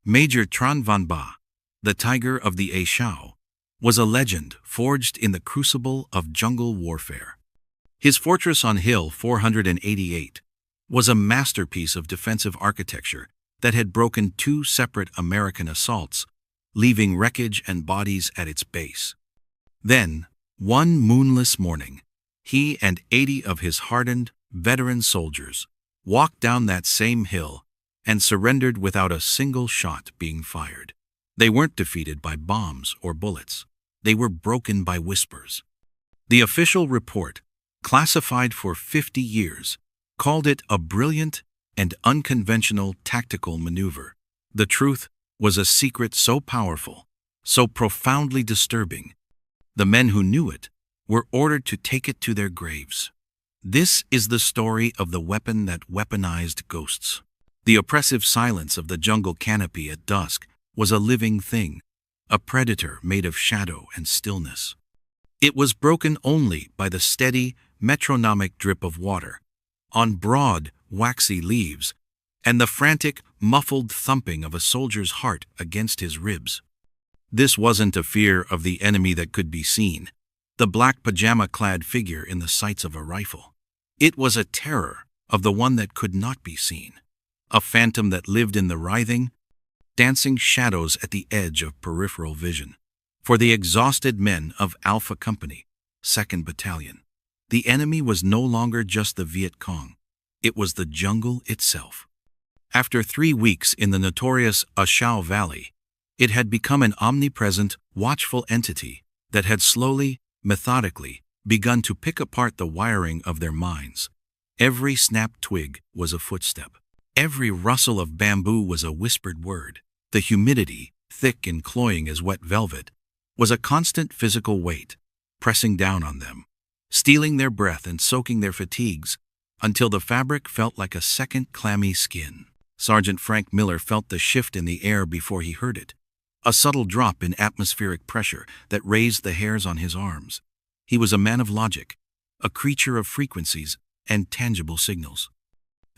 Major Tran Van Ba, the Tiger of the A Shao, was a legend forged in the crucible of jungle warfare. His fortress on Hill 488 was a masterpiece of defensive architecture that had broken two separate American assaults, leaving wreckage and bodies at its base. Then, one moonless morning, he and 80 of his hardened, veteran soldiers walked down that same hill and surrendered without a single shot being fired. They weren't defeated by bombs or bullets. They were broken by whispers. The official report, classified for 50 years, called it a brilliant and unconventional tactical maneuver. The truth was a secret so powerful, so profoundly disturbing. The men who knew it were ordered to take it to their graves. This is the story of the weapon that weaponized ghosts. The oppressive silence of the jungle canopy at dusk was a living thing, a predator made of shadow and stillness. It was broken only by the steady, metronomic drip of water on broad, waxy leaves and the frantic, muffled thumping of a soldier's heart against his ribs. This wasn't a fear of the enemy that could be seen, the black pajama-clad figure in the sights of a rifle. It was a terror of the one that could not be seen, a phantom that lived in the writhing, dancing shadows at the edge of peripheral vision. For the exhausted men of Alpha Company, 2nd Battalion, the enemy was no longer just the Viet Cong. It was the jungle itself. After 3 weeks in the notorious A Shao Valley, it had become an omnipresent, watchful entity that had slowly, methodically, begun to pick apart the wiring of their minds. Every snapped twig was a footstep. Every rustle of bamboo was a whispered word. The humidity, thick and cloying as wet velvet, was a constant physical weight, pressing down on them, stealing their breath and soaking their fatigues until the fabric felt like a second clammy skin. Sergeant Frank Miller felt the shift in the air before he heard it, a subtle drop in atmospheric pressure that raised the hairs on his arms. He was a man of logic, a creature of frequencies and tangible signals.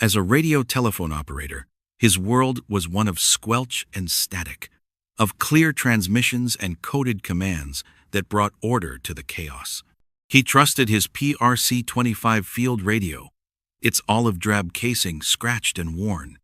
As a radio telephone operator, his world was one of squelch and static, of clear transmissions and coded commands that brought order to the chaos. He trusted his PRC-25 field radio, its olive-drab casing scratched and worn,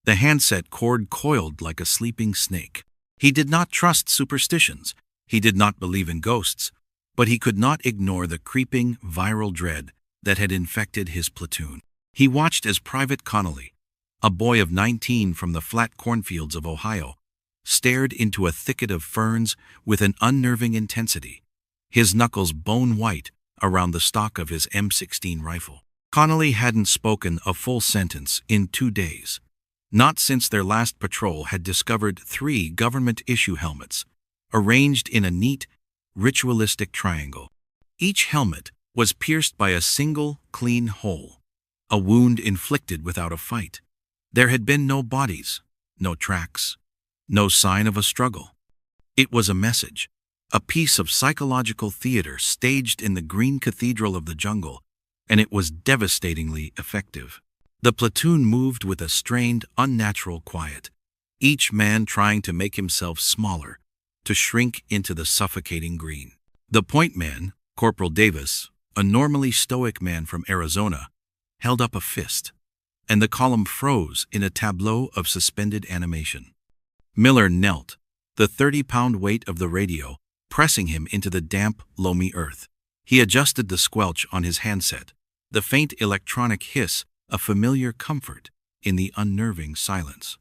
the handset cord coiled like a sleeping snake. He did not trust superstitions. He did not believe in ghosts, but he could not ignore the creeping, viral dread that had infected his platoon. He watched as Private Connolly, a boy of 19 from the flat cornfields of Ohio, stared into a thicket of ferns with an unnerving intensity, his knuckles bone-white around the stock of his M16 rifle. Connolly hadn't spoken a full sentence in 2 days, not since their last patrol had discovered 3 government-issue helmets, arranged in a neat, ritualistic triangle. Each helmet was pierced by a single, clean hole, a wound inflicted without a fight. There had been no bodies, no tracks, no sign of a struggle. It was a message, a piece of psychological theater staged in the green cathedral of the jungle, and it was devastatingly effective. The platoon moved with a strained, unnatural quiet, each man trying to make himself smaller, to shrink into the suffocating green. The point man, Corporal Davis, a normally stoic man from Arizona, held up a fist, and the column froze in a tableau of suspended animation. Miller knelt, the 30-pound weight of the radio pressing him into the damp, loamy earth. He adjusted the squelch on his handset, the faint electronic hiss a familiar comfort in the unnerving silence.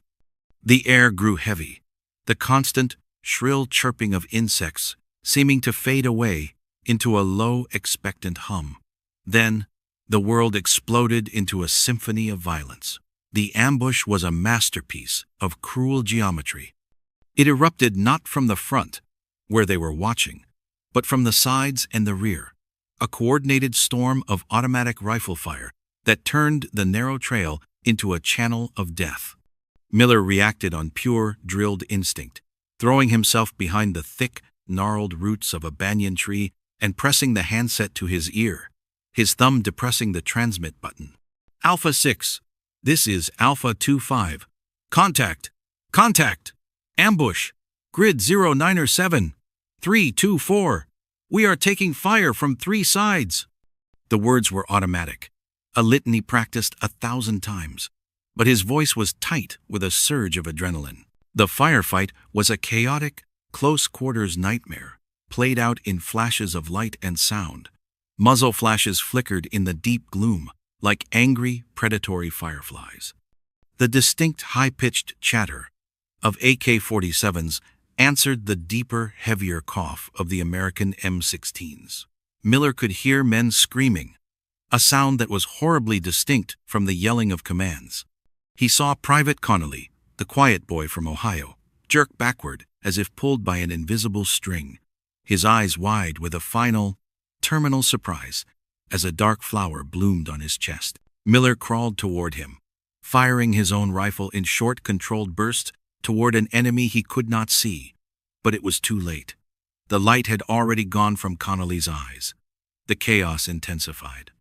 The air grew heavy, the constant, shrill chirping of insects seeming to fade away into a low, expectant hum. Then, the world exploded into a symphony of violence. The ambush was a masterpiece of cruel geometry. It erupted not from the front, where they were watching, but from the sides and the rear, a coordinated storm of automatic rifle fire that turned the narrow trail into a channel of death. Miller reacted on pure, drilled instinct, throwing himself behind the thick, gnarled roots of a banyan tree and pressing the handset to his ear, his thumb depressing the transmit button. Alpha 6, this is Alpha 25. Contact! Contact! Ambush! Grid 09 or 7. 3, 2, 4. We are taking fire from 3 sides. The words were automatic, a litany practiced 1,000 times, but his voice was tight with a surge of adrenaline. The firefight was a chaotic, close-quarters nightmare, played out in flashes of light and sound. Muzzle flashes flickered in the deep gloom, like angry, predatory fireflies. The distinct high-pitched chatter of AK-47s answered the deeper, heavier cough of the American M16s. Miller could hear men screaming, a sound that was horribly distinct from the yelling of commands. He saw Private Connolly, the quiet boy from Ohio, jerk backward as if pulled by an invisible string, his eyes wide with a final, terminal surprise as a dark flower bloomed on his chest. Miller crawled toward him, firing his own rifle in short, controlled bursts toward an enemy he could not see. But it was too late. The light had already gone from Connolly's eyes. The chaos intensified.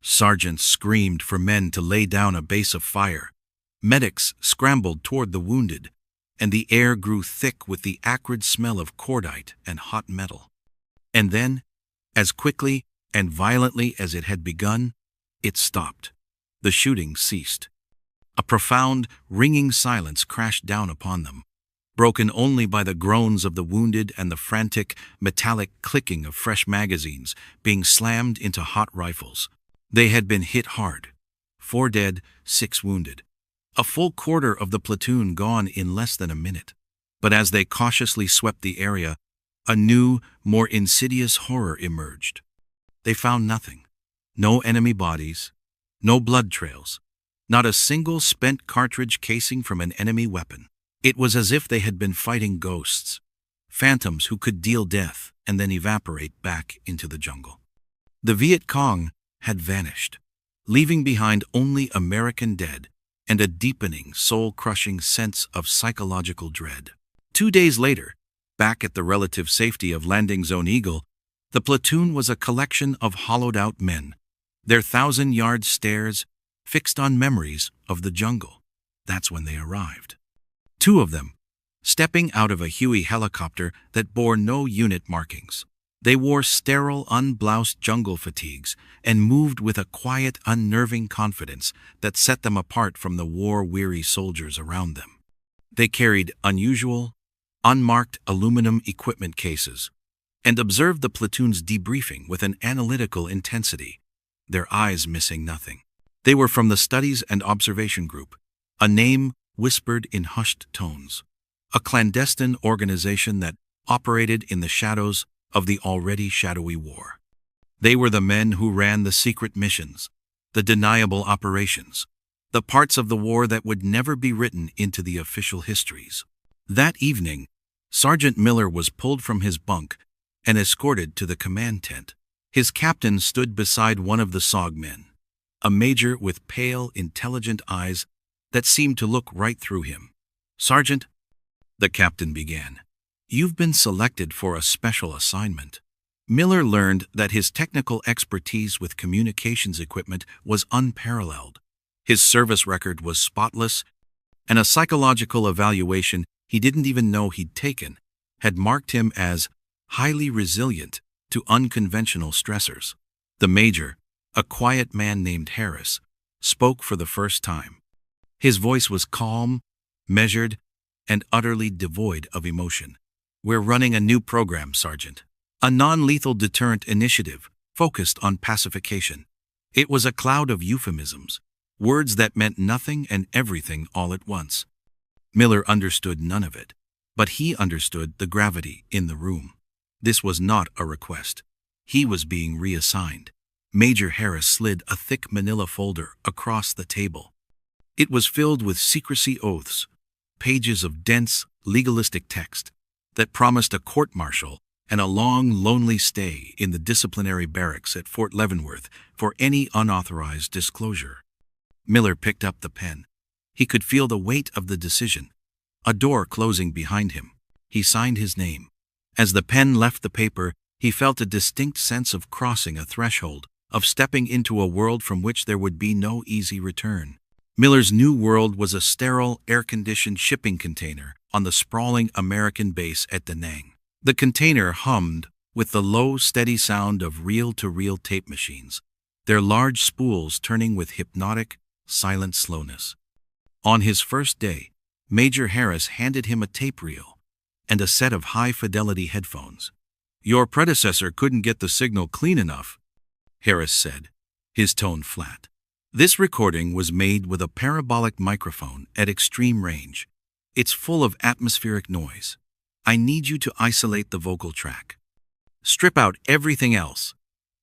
Sergeants screamed for men to lay down a base of fire. Medics scrambled toward the wounded, and the air grew thick with the acrid smell of cordite and hot metal. And then, as quickly and violently as it had begun, it stopped. The shooting ceased. A profound, ringing silence crashed down upon them, broken only by the groans of the wounded and the frantic, metallic clicking of fresh magazines being slammed into hot rifles. They had been hit hard. 4 dead, 6 wounded. A full quarter of the platoon gone in less than a minute. But as they cautiously swept the area, a new, more insidious horror emerged. They found nothing. No enemy bodies, no blood trails, not a single spent cartridge casing from an enemy weapon. It was as if they had been fighting ghosts, phantoms who could deal death and then evaporate back into the jungle. The Viet Cong had vanished, leaving behind only American dead and a deepening, soul-crushing sense of psychological dread. 2 days later, back at the relative safety of Landing Zone Eagle, the platoon was a collection of hollowed-out men, their 1,000-yard stares fixed on memories of the jungle. That's when they arrived. 2 of them, stepping out of a Huey helicopter that bore no unit markings. They wore sterile, unbloused jungle fatigues and moved with a quiet, unnerving confidence that set them apart from the war-weary soldiers around them. They carried unusual, unmarked aluminum equipment cases and observed the platoon's debriefing with an analytical intensity, their eyes missing nothing. They were from the Studies and Observation Group, a name whispered in hushed tones, a clandestine organization that operated in the shadows of the already shadowy war. They were the men who ran the secret missions, the deniable operations, the parts of the war that would never be written into the official histories. That evening, Sergeant Miller was pulled from his bunk and escorted to the command tent. His captain stood beside one of the SOG men, a major with pale, intelligent eyes that seemed to look right through him. "Sergeant," the captain began, "you've been selected for a special assignment." Miller learned that his technical expertise with communications equipment was unparalleled. His service record was spotless, and a psychological evaluation he didn't even know he'd taken had marked him as highly resilient to unconventional stressors. The major, a quiet man named Harris, spoke for the first time. His voice was calm, measured, and utterly devoid of emotion. "We're running a new program, Sergeant. A non-lethal deterrent initiative focused on pacification." It was a cloud of euphemisms, words that meant nothing and everything all at once. Miller understood none of it, but he understood the gravity in the room. This was not a request. He was being reassigned. Major Harris slid a thick manila folder across the table. It was filled with secrecy oaths, pages of dense, legalistic text that promised a court-martial and a long, lonely stay in the disciplinary barracks at Fort Leavenworth for any unauthorized disclosure. Miller picked up the pen. He could feel the weight of the decision, a door closing behind him. He signed his name. As the pen left the paper, he felt a distinct sense of crossing a threshold, of stepping into a world from which there would be no easy return. Miller's new world was a sterile, air-conditioned shipping container on the sprawling American base at Da Nang. The container hummed with the low, steady sound of reel-to-reel tape machines, their large spools turning with hypnotic, silent slowness. On his first day, Major Harris handed him a tape reel and a set of high-fidelity headphones. "Your predecessor couldn't get the signal clean enough," Harris said, his tone flat. "This recording was made with a parabolic microphone at extreme range. It's full of atmospheric noise. I need you to isolate the vocal track. Strip out everything else.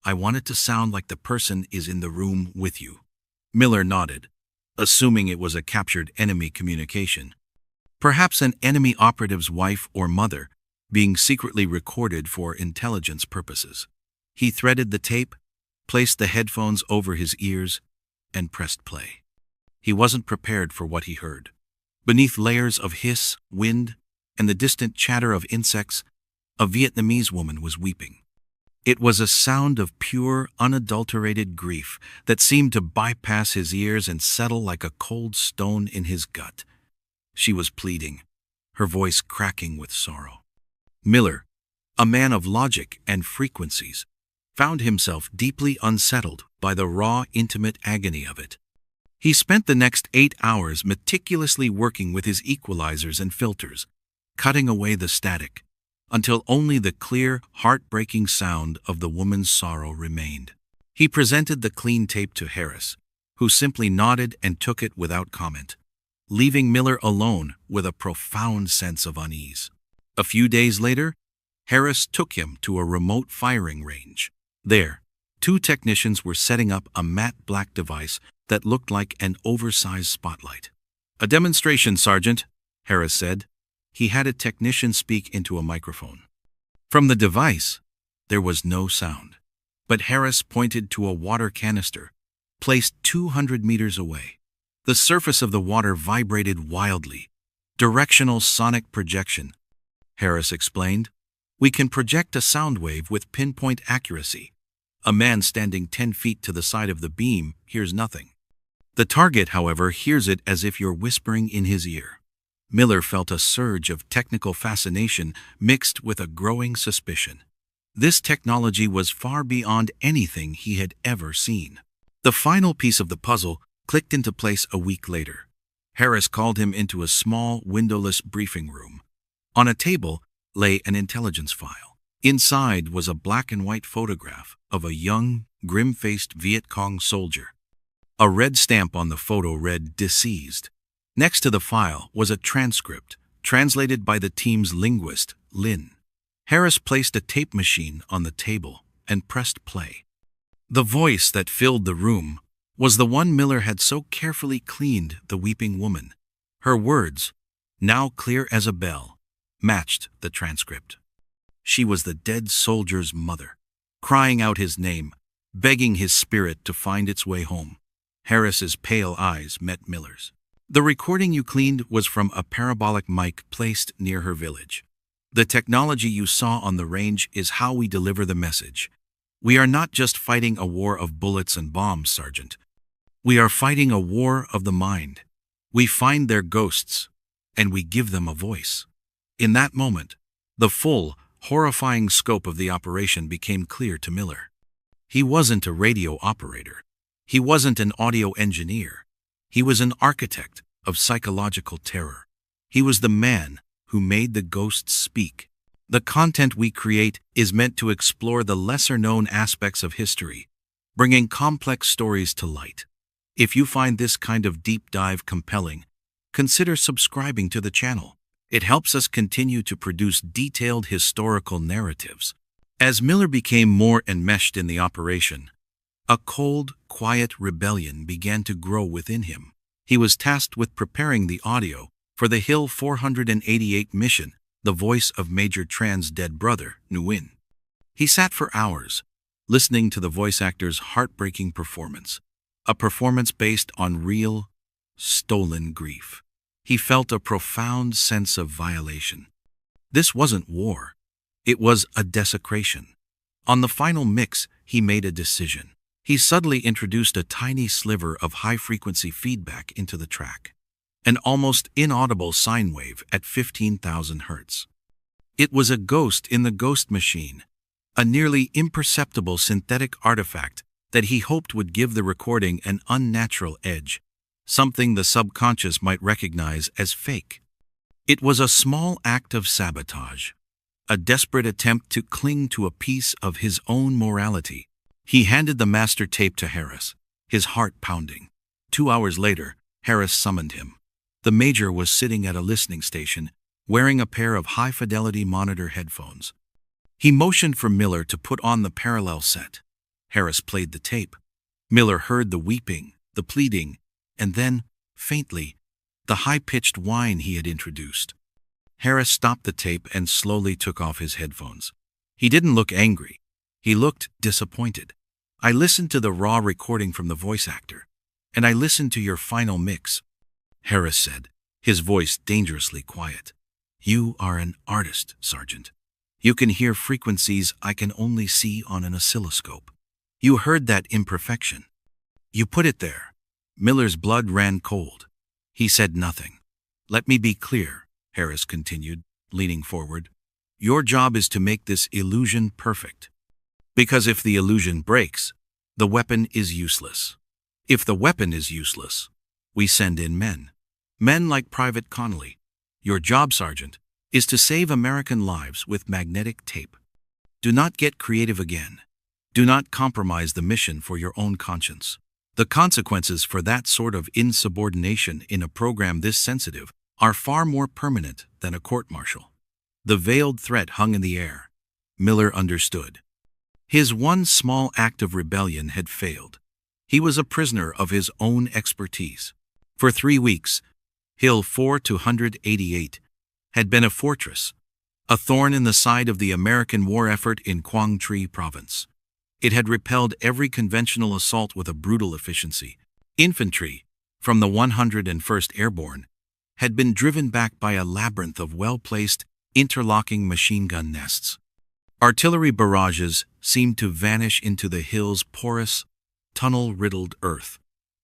I want it to sound like the person is in the room with you." Miller nodded, assuming it was a captured enemy communication. Perhaps an enemy operative's wife or mother, being secretly recorded for intelligence purposes. He threaded the tape, placed the headphones over his ears, and pressed play. He wasn't prepared for what he heard. Beneath layers of hiss, wind, and the distant chatter of insects, a Vietnamese woman was weeping. It was a sound of pure, unadulterated grief that seemed to bypass his ears and settle like a cold stone in his gut. She was pleading, her voice cracking with sorrow. Miller, a man of logic and frequencies, found himself deeply unsettled by the raw, intimate agony of it. He spent the next 8 hours meticulously working with his equalizers and filters, cutting away the static, until only the clear, heartbreaking sound of the woman's sorrow remained. He presented the clean tape to Harris, who simply nodded and took it without comment, leaving Miller alone with a profound sense of unease. A few days later, Harris took him to a remote firing range. There, 2 technicians were setting up a matte black device that looked like an oversized spotlight. "A demonstration, Sergeant," Harris said. He had a technician speak into a microphone. From the device, there was no sound, but Harris pointed to a water canister, placed 200 meters away. The surface of the water vibrated wildly. "Directional sonic projection," Harris explained. "We can project a sound wave with pinpoint accuracy. A man standing 10 feet to the side of the beam hears nothing. The target, however, hears it as if you're whispering in his ear." Miller felt a surge of technical fascination mixed with a growing suspicion. This technology was far beyond anything he had ever seen. The final piece of the puzzle clicked into place a week later. Harris called him into a small, windowless briefing room. On a table lay an intelligence file. Inside was a black-and-white photograph of a young, grim-faced Viet Cong soldier. A red stamp on the photo read "Deceased." Next to the file was a transcript, translated by the team's linguist, Lin. Harris placed a tape machine on the table and pressed play. The voice that filled the room was the one Miller had so carefully cleaned the weeping woman. Her words, now clear as a bell, matched the transcript. She was the dead soldier's mother, crying out his name, begging his spirit to find its way home. Harris's pale eyes met Miller's. "The recording you cleaned was from a parabolic mic placed near her village. The technology you saw on the range is how we deliver the message. We are not just fighting a war of bullets and bombs, Sergeant. We are fighting a war of the mind. We find their ghosts, and we give them a voice." In that moment, the full, horrifying scope of the operation became clear to Miller. He wasn't a radio operator. He wasn't an audio engineer. He was an architect of psychological terror. He was the man who made the ghosts speak. The content we create is meant to explore the lesser-known aspects of history, bringing complex stories to light. If you find this kind of deep dive compelling, consider subscribing to the channel. It helps us continue to produce detailed historical narratives. As Miller became more enmeshed in the operation, a cold, quiet rebellion began to grow within him. He was tasked with preparing the audio for the Hill 488 mission, the voice of Major Tran's dead brother, Nguyen. He sat for hours, listening to the voice actor's heartbreaking performance, a performance based on real, stolen grief. He felt a profound sense of violation. This wasn't war. It was a desecration. On the final mix, he made a decision. He subtly introduced a tiny sliver of high-frequency feedback into the track. an almost inaudible sine wave at 15,000 hertz. It was a ghost in the ghost machine, a nearly imperceptible synthetic artifact that he hoped would give the recording an unnatural edge, something the subconscious might recognize as fake. It was a small act of sabotage, a desperate attempt to cling to a piece of his own morality. He handed the master tape to Harris, his heart pounding. 2 hours later, Harris summoned him. The major was sitting at a listening station, wearing a pair of high-fidelity monitor headphones. He motioned for Miller to put on the parallel set. Harris played the tape. Miller heard the weeping, the pleading, and then, faintly, the high-pitched whine he had introduced. Harris stopped the tape and slowly took off his headphones. He didn't look angry. He looked disappointed. "I listened to the raw recording from the voice actor, and I listened to your final mix," Harris said, his voice dangerously quiet. "You are an artist, Sergeant. You can hear frequencies I can only see on an oscilloscope. You heard that imperfection. You put it there." Miller's blood ran cold. He said nothing. "Let me be clear," Harris continued, leaning forward. "Your job is to make this illusion perfect. Because if the illusion breaks, the weapon is useless. If the weapon is useless, we send in men. Men like Private Connolly. Your job, Sergeant, is to save American lives with magnetic tape. Do not get creative again. Do not compromise the mission for your own conscience. The consequences for that sort of insubordination in a program this sensitive are far more permanent than a court-martial." The veiled threat hung in the air. Miller understood. His one small act of rebellion had failed. He was a prisoner of his own expertise. For 3 weeks, Hill 4-288 had been a fortress, a thorn in the side of the American war effort in Quang Tri Province. It had repelled every conventional assault with a brutal efficiency. Infantry, from the 101st Airborne, had been driven back by a labyrinth of well-placed, interlocking machine gun nests. Artillery barrages seemed to vanish into the hill's porous, tunnel-riddled earth.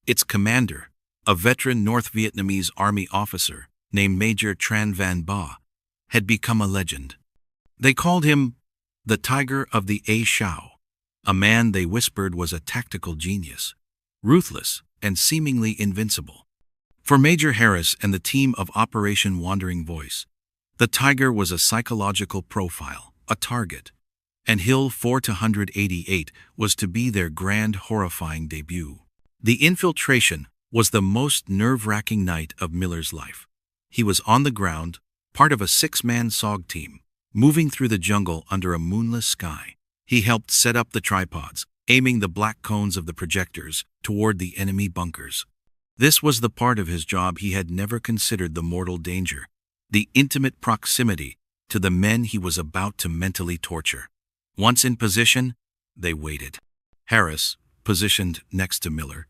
Its commander, a veteran North Vietnamese army officer named Major Tran Van Ba, had become a legend. They called him the Tiger of the A Shao, a man they whispered was a tactical genius, ruthless and seemingly invincible. For Major Harris and the team of Operation Wandering Voice, the Tiger was a psychological profile, a target, and Hill 4-188 was to be their grand, horrifying debut. The infiltration was the most nerve-wracking night of Miller's life. He was on the ground, part of a 6-man SOG team, moving through the jungle under a moonless sky. He helped set up the tripods, aiming the black cones of the projectors toward the enemy bunkers. This was the part of his job he had never considered the mortal danger, the intimate proximity to the men he was about to mentally torture. Once in position, they waited. Harris, positioned next to Miller,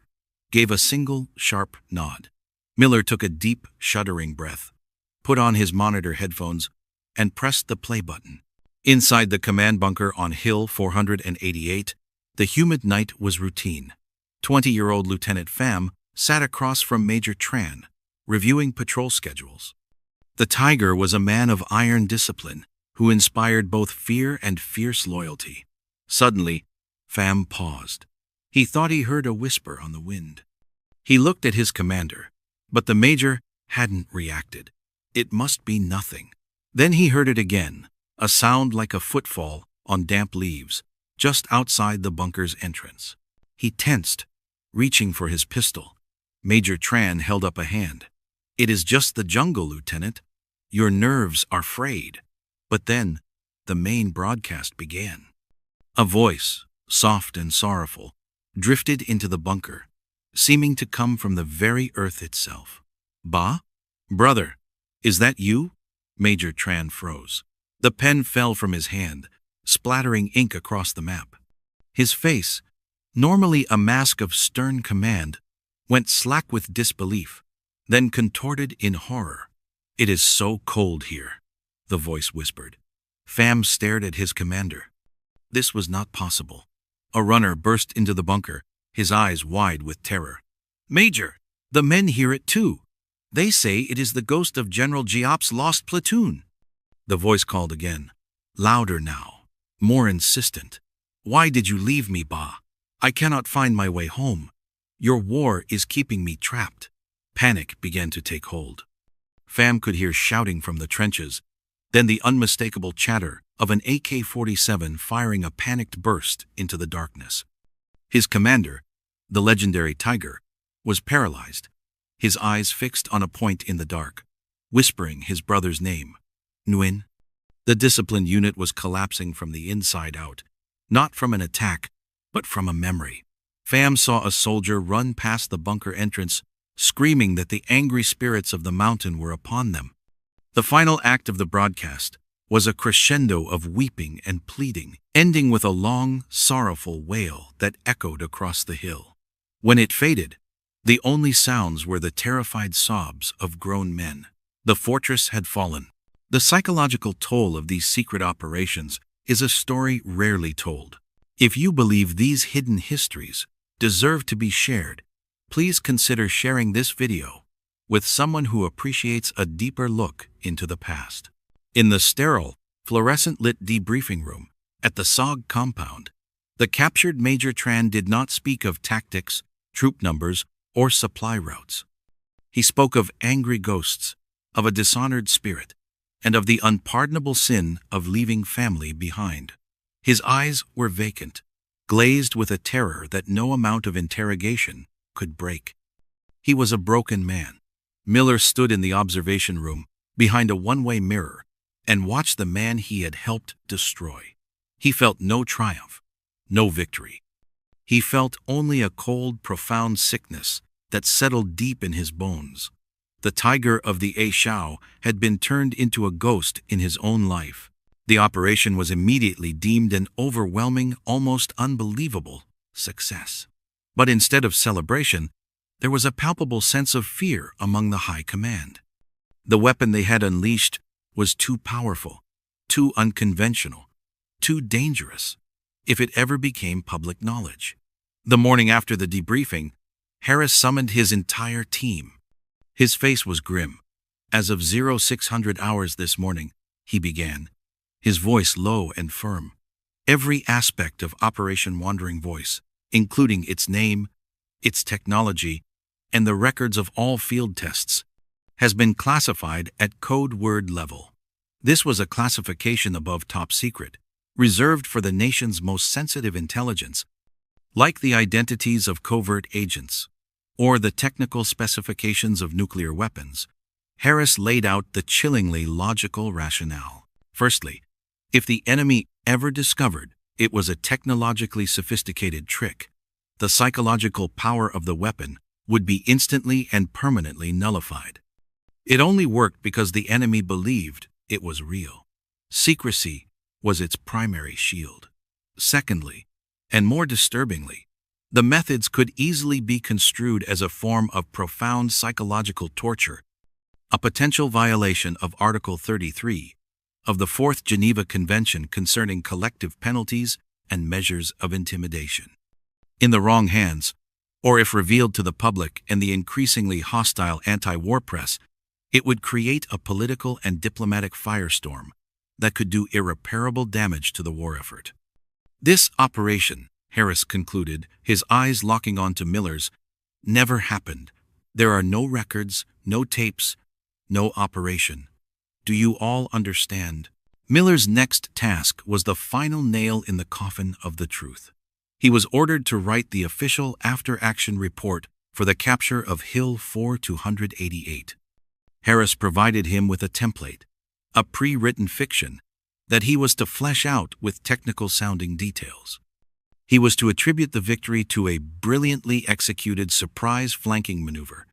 gave a single, sharp nod. Miller took a deep, shuddering breath, put on his monitor headphones, and pressed the play button. Inside the command bunker on Hill 488, the humid night was routine. 20-year-old Lieutenant Pham sat across from Major Tran, reviewing patrol schedules. The Tiger was a man of iron discipline who inspired both fear and fierce loyalty. Suddenly, Pham paused. He thought he heard a whisper on the wind. He looked at his commander, but the major hadn't reacted. It must be nothing. Then he heard it again, a sound like a footfall on damp leaves, just outside the bunker's entrance. He tensed, reaching for his pistol. Major Tran held up a hand. "It is just the jungle, Lieutenant. Your nerves are frayed." But then, the main broadcast began. A voice, soft and sorrowful, drifted into the bunker, seeming to come from the very earth itself. "Ba? Brother, is that you?" Major Tran froze. The pen fell from his hand, splattering ink across the map. His face, normally a mask of stern command, went slack with disbelief, then contorted in horror. "It is so cold here," the voice whispered. Pham stared at his commander. This was not possible. A runner burst into the bunker, his eyes wide with terror. "Major, the men hear it too. They say it is the ghost of General Giap's lost platoon. The voice called again, louder now, more insistent. Why did you leave me, Ba? I cannot find my way home. Your war is keeping me trapped. Panic began to take hold. Pham could hear shouting from the trenches, then the unmistakable chatter of an AK-47 firing a panicked burst into the darkness. His commander, the legendary Tiger, was paralyzed, his eyes fixed on a point in the dark, whispering his brother's name, Nguyen. The disciplined unit was collapsing from the inside out, not from an attack, but from a memory. Pham saw a soldier run past the bunker entrance, screaming that the angry spirits of the mountain were upon them. The final act of the broadcast was a crescendo of weeping and pleading, ending with a long, sorrowful wail that echoed across the hill. When it faded, the only sounds were the terrified sobs of grown men. The fortress had fallen. The psychological toll of these secret operations is a story rarely told. If you believe these hidden histories deserve to be shared, please consider sharing this video with someone who appreciates a deeper look into the past. In the sterile, fluorescent-lit debriefing room at the SOG compound, the captured Major Tran did not speak of tactics, troop numbers, or supply routes. He spoke of angry ghosts, of a dishonored spirit, and of the unpardonable sin of leaving family behind. His eyes were vacant, glazed with a terror that no amount of interrogation could break. He was a broken man. Miller stood in the observation room, behind a one-way mirror, and watched the man he had helped destroy. He felt no triumph, no victory. He felt only a cold, profound sickness that settled deep in his bones. The Tiger of the A Shao had been turned into a ghost in his own life. The operation was immediately deemed an overwhelming, almost unbelievable success. But instead of celebration, there was a palpable sense of fear among the high command. The weapon they had unleashed was too powerful, too unconventional, too dangerous, if it ever became public knowledge. The morning after the debriefing, Harris summoned his entire team. His face was grim. As of 0600 hours this morning, he began, his voice low and firm. Every aspect of Operation Wandering Voice, including its name, its technology, and the records of all field tests, has been classified at code word level. This was a classification above top secret, reserved for the nation's most sensitive intelligence, like the identities of covert agents or the technical specifications of nuclear weapons. Harris laid out the chillingly logical rationale. Firstly, if the enemy ever discovered it was a technologically sophisticated trick, the psychological power of the weapon would be instantly and permanently nullified. It only worked because the enemy believed it was real. Secrecy was its primary shield. Secondly, and more disturbingly, the methods could easily be construed as a form of profound psychological torture, a potential violation of Article 33 of the Fourth Geneva Convention concerning collective penalties and measures of intimidation. In the wrong hands, or if revealed to the public and the increasingly hostile anti-war press, it would create a political and diplomatic firestorm that could do irreparable damage to the war effort. This operation, Harris concluded, his eyes locking onto Miller's, never happened. There are no records, no tapes, no operation. Do you all understand? Miller's next task was the final nail in the coffin of the truth. He was ordered to write the official after-action report for the capture of Hill 4-288. Harris provided him with a template, a pre-written fiction, that he was to flesh out with technical-sounding details. He was to attribute the victory to a brilliantly executed surprise flanking maneuver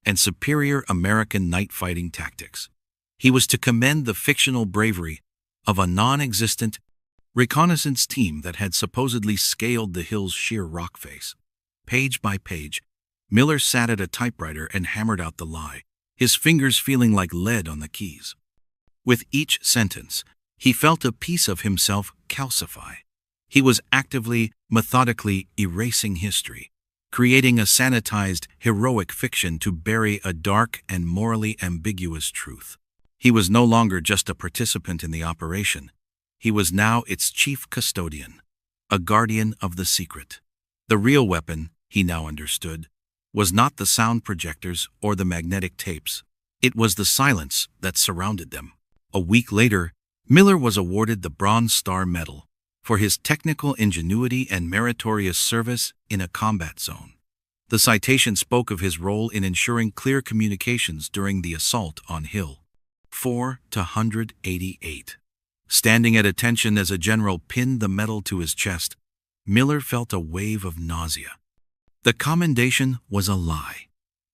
and superior American night fighting tactics. He was to commend the fictional bravery of a non-existent reconnaissance team that had supposedly scaled the hill's sheer rock face. Page by page, Miller sat at a typewriter and hammered out the lie, his fingers feeling like lead on the keys. With each sentence, he felt a piece of himself calcify. He was actively, methodically erasing history, creating a sanitized, heroic fiction to bury a dark and morally ambiguous truth. He was no longer just a participant in the operation. He was now its chief custodian, a guardian of the secret. The real weapon, he now understood, was not the sound projectors or the magnetic tapes. It was the silence that surrounded them. A week later, Miller was awarded the Bronze Star Medal for his technical ingenuity and meritorious service in a combat zone. The citation spoke of his role in ensuring clear communications during the assault on Hill 488. Standing at attention as a general pinned the medal to his chest, Miller felt a wave of nausea. The commendation was a lie,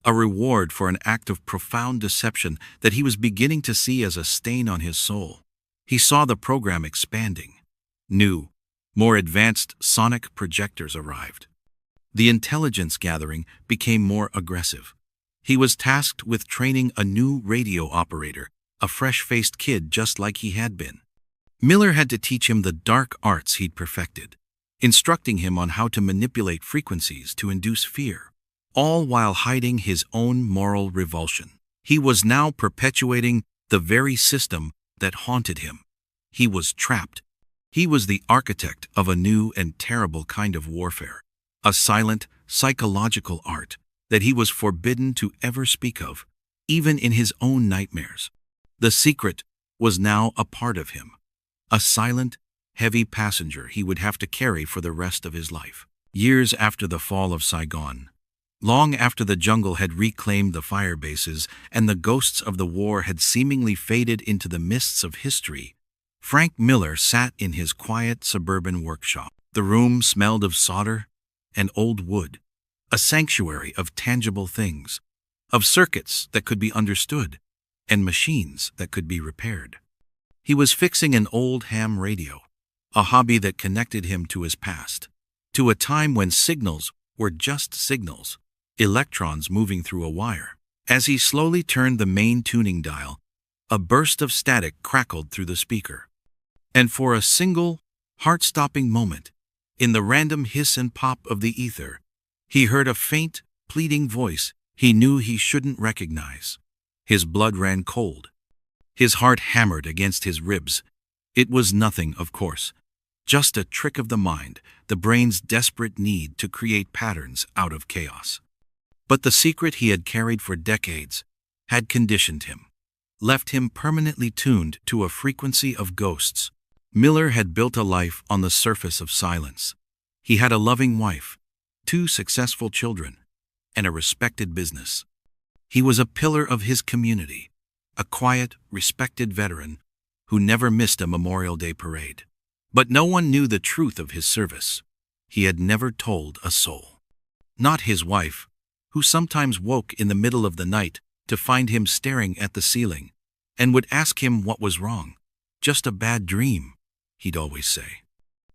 a reward for an act of profound deception that he was beginning to see as a stain on his soul. He saw the program expanding. New, more advanced sonic projectors arrived. The intelligence gathering became more aggressive. He was tasked with training a new radio operator, a fresh-faced kid just like he had been. Miller had to teach him the dark arts he'd perfected, instructing him on how to manipulate frequencies to induce fear, all while hiding his own moral revulsion. He was now perpetuating the very system that haunted him. He was trapped. He was the architect of a new and terrible kind of warfare, a silent, psychological art that he was forbidden to ever speak of, even in his own nightmares. The secret was now a part of him, a silent, heavy passenger he would have to carry for the rest of his life. Years after the fall of Saigon, long after the jungle had reclaimed the fire bases and the ghosts of the war had seemingly faded into the mists of history, Frank Miller sat in his quiet suburban workshop. The room smelled of solder and old wood, a sanctuary of tangible things, of circuits that could be understood, and machines that could be repaired. He was fixing an old ham radio, a hobby that connected him to his past, to a time when signals were just signals, electrons moving through a wire. As he slowly turned the main tuning dial, a burst of static crackled through the speaker. And for a single, heart-stopping moment, in the random hiss and pop of the ether, he heard a faint, pleading voice he knew he shouldn't recognize. His blood ran cold. His heart hammered against his ribs. It was nothing, of course, just a trick of the mind, the brain's desperate need to create patterns out of chaos. But the secret he had carried for decades had conditioned him, left him permanently tuned to a frequency of ghosts. Miller had built a life on the surface of silence. He had a loving wife, 2 successful children, and a respected business. He was a pillar of his community, a quiet, respected veteran who never missed a Memorial Day parade. But no one knew the truth of his service. He had never told a soul. Not his wife, who sometimes woke in the middle of the night to find him staring at the ceiling, and would ask him what was wrong. Just a bad dream, he'd always say.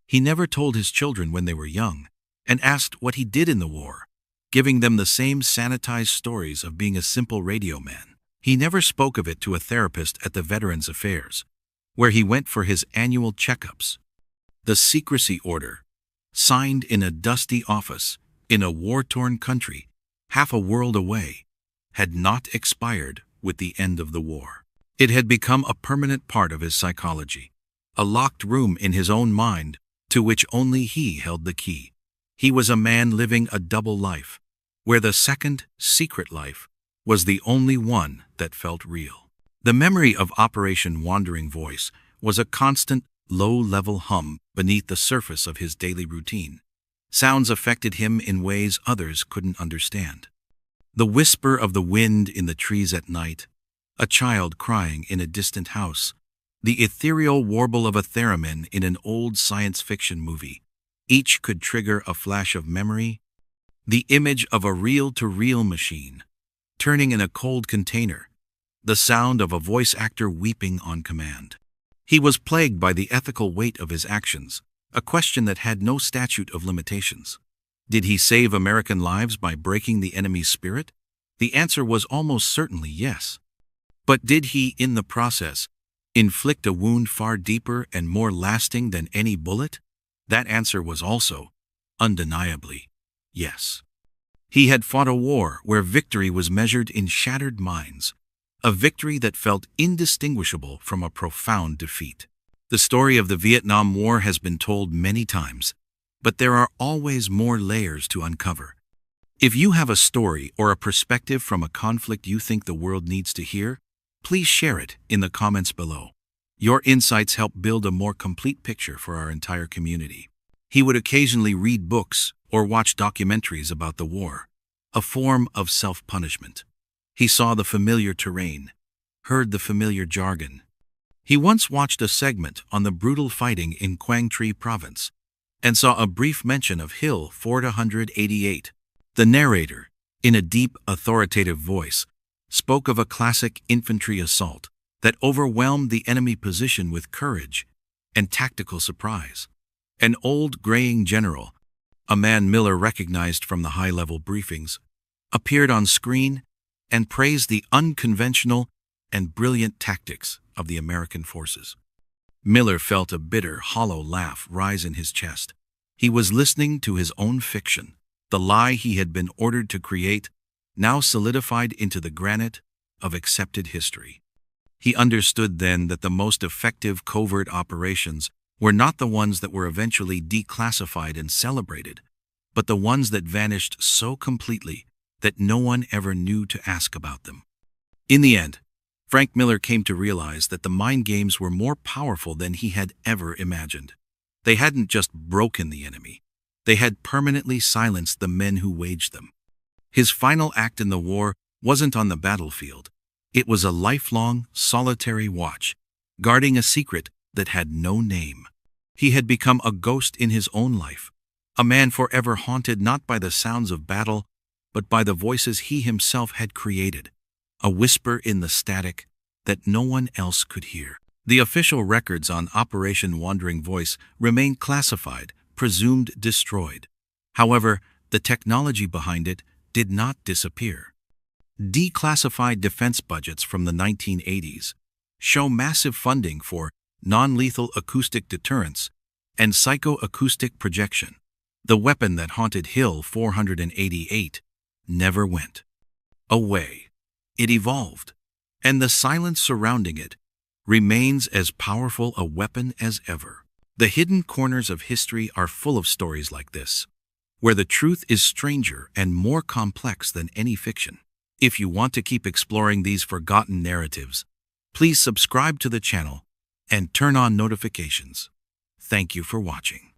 He never told his children when they were young, and asked what he did in the war, giving them the same sanitized stories of being a simple radio man. He never spoke of it to a therapist at the Veterans Affairs, where he went for his annual checkups. The secrecy order, signed in a dusty office in a war-torn country, half a world away, had not expired with the end of the war. It had become a permanent part of his psychology, a locked room in his own mind to which only he held the key. He was a man living a double life, where the second, secret life was the only one that felt real. The memory of Operation Wandering Voice was a constant, low-level hum beneath the surface of his daily routine. Sounds affected him in ways others couldn't understand. The whisper of the wind in the trees at night, a child crying in a distant house, the ethereal warble of a theremin in an old science fiction movie. Each could trigger a flash of memory, the image of a reel-to-reel machine, turning in a cold container, the sound of a voice actor weeping on command. He was plagued by the ethical weight of his actions, a question that had no statute of limitations. Did he save American lives by breaking the enemy's spirit? The answer was almost certainly yes. But did he, in the process, inflict a wound far deeper and more lasting than any bullet? That answer was also, undeniably, yes. He had fought a war where victory was measured in shattered minds, a victory that felt indistinguishable from a profound defeat. The story of the Vietnam War has been told many times, but there are always more layers to uncover. If you have a story or a perspective from a conflict you think the world needs to hear, please share it in the comments below. Your insights help build a more complete picture for our entire community. He would occasionally read books or watch documentaries about the war, a form of self-punishment. He saw the familiar terrain, heard the familiar jargon. He once watched a segment on the brutal fighting in Quang Tri Province and saw a brief mention of Hill 488. The narrator, in a deep, authoritative voice, spoke of a classic infantry assault that overwhelmed the enemy position with courage and tactical surprise. An old graying general, a man Miller recognized from the high-level briefings, appeared on screen and praised the unconventional and brilliant tactics of the American forces. Miller felt a bitter, hollow laugh rise in his chest. He was listening to his own fiction, the lie he had been ordered to create, now solidified into the granite of accepted history. He understood then that the most effective covert operations were not the ones that were eventually declassified and celebrated, but the ones that vanished so completely that no one ever knew to ask about them. In the end, Frank Miller came to realize that the mind games were more powerful than he had ever imagined. They hadn't just broken the enemy, they had permanently silenced the men who waged them. His final act in the war wasn't on the battlefield. It was a lifelong, solitary watch, guarding a secret that had no name. He had become a ghost in his own life, a man forever haunted not by the sounds of battle, but by the voices he himself had created, a whisper in the static that no one else could hear. The official records on Operation Wandering Voice remain classified, presumed destroyed. However, the technology behind it did not disappear. Declassified defense budgets from the 1980s show massive funding for non-lethal acoustic deterrence and psychoacoustic projection. The weapon that haunted Hill 488 never went away. It evolved, and the silence surrounding it remains as powerful a weapon as ever. The hidden corners of history are full of stories like this, where the truth is stranger and more complex than any fiction. If you want to keep exploring these forgotten narratives, please subscribe to the channel and turn on notifications. Thank you for watching.